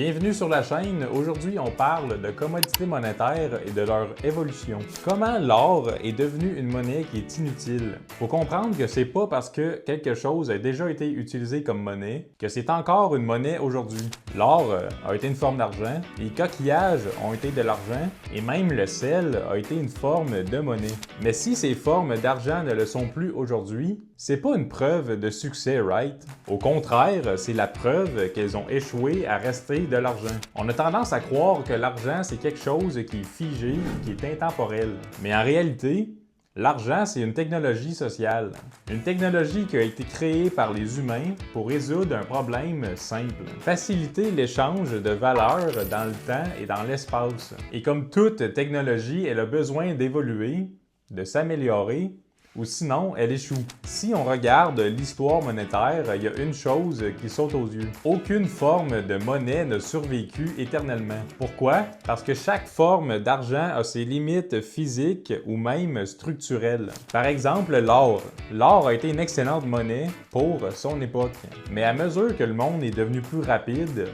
Bienvenue sur la chaîne. Aujourd'hui, on parle de commodités monétaires et de leur évolution. Comment l'or est devenu une monnaie qui est inutile? Faut comprendre que c'est pas parce que quelque chose a déjà été utilisé comme monnaie que c'est encore une monnaie aujourd'hui. L'or a été une forme d'argent, les coquillages ont été de l'argent et même le sel a été une forme de monnaie. Mais si ces formes d'argent ne le sont plus aujourd'hui, c'est pas une preuve de succès, right? Au contraire, c'est la preuve qu'elles ont échoué à rester de l'argent. On a tendance à croire que l'argent, c'est quelque chose qui est figé, qui est intemporel. Mais en réalité, l'argent, c'est une technologie sociale. Une technologie qui a été créée par les humains pour résoudre un problème simple. Faciliter l'échange de valeurs dans le temps et dans l'espace. Et comme toute technologie, elle a besoin d'évoluer, de s'améliorer, ou sinon, elle échoue. Si on regarde l'histoire monétaire, il y a une chose qui saute aux yeux. Aucune forme de monnaie n'a survécu éternellement. Pourquoi? Parce que chaque forme d'argent a ses limites physiques ou même structurelles. Par exemple, l'or. L'or a été une excellente monnaie pour son époque. Mais à mesure que le monde est devenu plus rapide,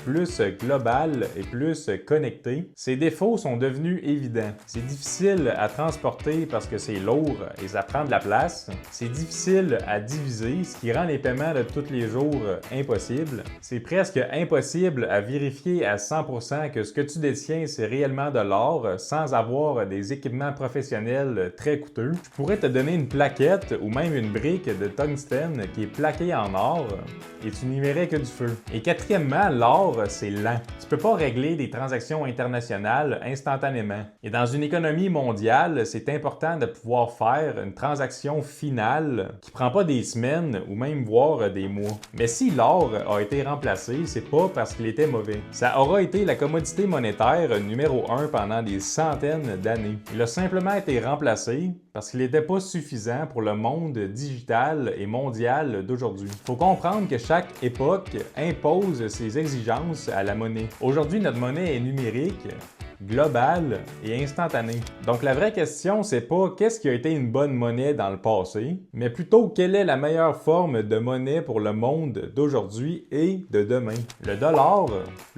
plus global et plus connecté, ses défauts sont devenus évidents. C'est difficile à transporter parce que c'est lourd et ça prend de la place. C'est difficile à diviser, ce qui rend les paiements de tous les jours impossibles. C'est presque impossible à vérifier à 100% que ce que tu détiens, c'est réellement de l'or sans avoir des équipements professionnels très coûteux. Je pourrais te donner une plaquette ou même une brique de tungstène qui est plaquée en or et tu n'y verrais que du feu. Et quatrièmement, l'or, c'est lent. Tu peux pas régler des transactions internationales instantanément. Et dans une économie mondiale, c'est important de pouvoir faire une transaction finale qui prend pas des semaines ou même voire des mois. Mais si l'or a été remplacé, c'est pas parce qu'il était mauvais. Ça aura été la commodité monétaire numéro 1 pendant des centaines d'années. Il a simplement été remplacé parce qu'il n'était pas suffisant pour le monde digital et mondial d'aujourd'hui. Il faut comprendre que chaque époque impose ses exigences à la monnaie. Aujourd'hui, notre monnaie est numérique, globale et instantanée. Donc la vraie question, c'est pas qu'est-ce qui a été une bonne monnaie dans le passé, mais plutôt quelle est la meilleure forme de monnaie pour le monde d'aujourd'hui et de demain. Le dollar,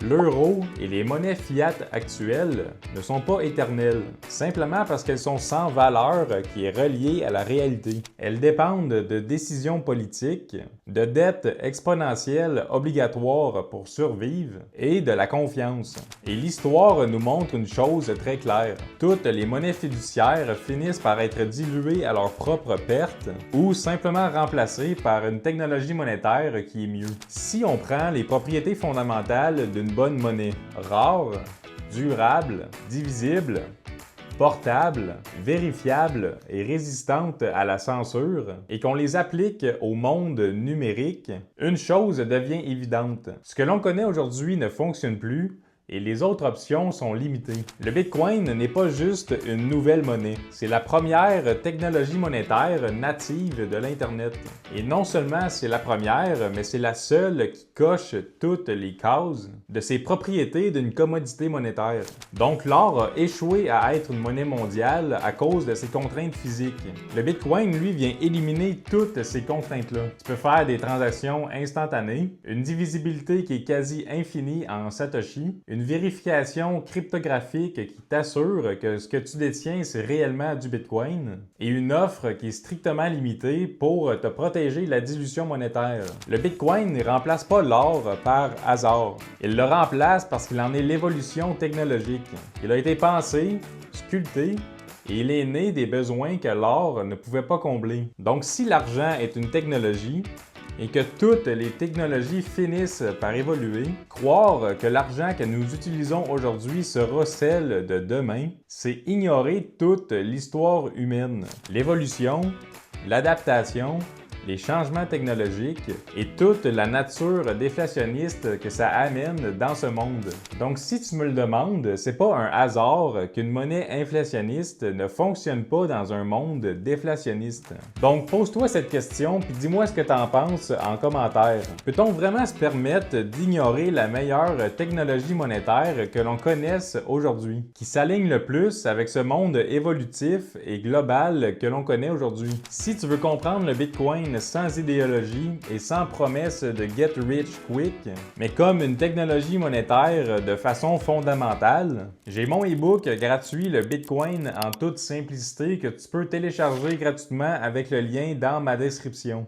l'euro et les monnaies fiat actuelles ne sont pas éternelles, simplement parce qu'elles sont sans valeur qui est reliée à la réalité. Elles dépendent de décisions politiques, de dettes exponentielles obligatoires pour survivre et de la confiance. Et l'histoire nous montre une chose très claire. Toutes les monnaies fiduciaires finissent par être diluées à leur propre perte ou simplement remplacées par une technologie monétaire qui est mieux. Si on prend les propriétés fondamentales d'une bonne monnaie, rare, durable, divisible, portable, vérifiable et résistante à la censure, et qu'on les applique au monde numérique, une chose devient évidente. Ce que l'on connaît aujourd'hui ne fonctionne plus, et les autres options sont limitées. Le Bitcoin n'est pas juste une nouvelle monnaie, c'est la première technologie monétaire native de l'Internet. Et non seulement c'est la première, mais c'est la seule qui coche toutes les cases de ses propriétés d'une commodité monétaire. Donc l'or a échoué à être une monnaie mondiale à cause de ses contraintes physiques. Le Bitcoin, lui, vient éliminer toutes ces contraintes-là. Tu peux faire des transactions instantanées, une divisibilité qui est quasi infinie en Satoshi, une vérification cryptographique qui t'assure que ce que tu détiens, c'est réellement du Bitcoin, et une offre qui est strictement limitée pour te protéger de la dilution monétaire. Le Bitcoin ne remplace pas l'or par hasard. Il le remplace parce qu'il en est l'évolution technologique. Il a été pensé, sculpté, et il est né des besoins que l'or ne pouvait pas combler. Donc si l'argent est une technologie, et que toutes les technologies finissent par évoluer, croire que l'argent que nous utilisons aujourd'hui sera celle de demain, c'est ignorer toute l'histoire humaine, l'évolution, l'adaptation, les changements technologiques et toute la nature déflationniste que ça amène dans ce monde. Donc si tu me le demandes, c'est pas un hasard qu'une monnaie inflationniste ne fonctionne pas dans un monde déflationniste. Donc pose-toi cette question puis dis-moi ce que tu en penses en commentaire. Peut-on vraiment se permettre d'ignorer la meilleure technologie monétaire que l'on connaisse aujourd'hui, qui s'aligne le plus avec ce monde évolutif et global que l'on connaît aujourd'hui? Si tu veux comprendre le Bitcoin, Bitcoin sans idéologie et sans promesse de get rich quick, mais comme une technologie monétaire de façon fondamentale. J'ai mon e-book gratuit, le Bitcoin en toute simplicité, que tu peux télécharger gratuitement avec le lien dans ma description.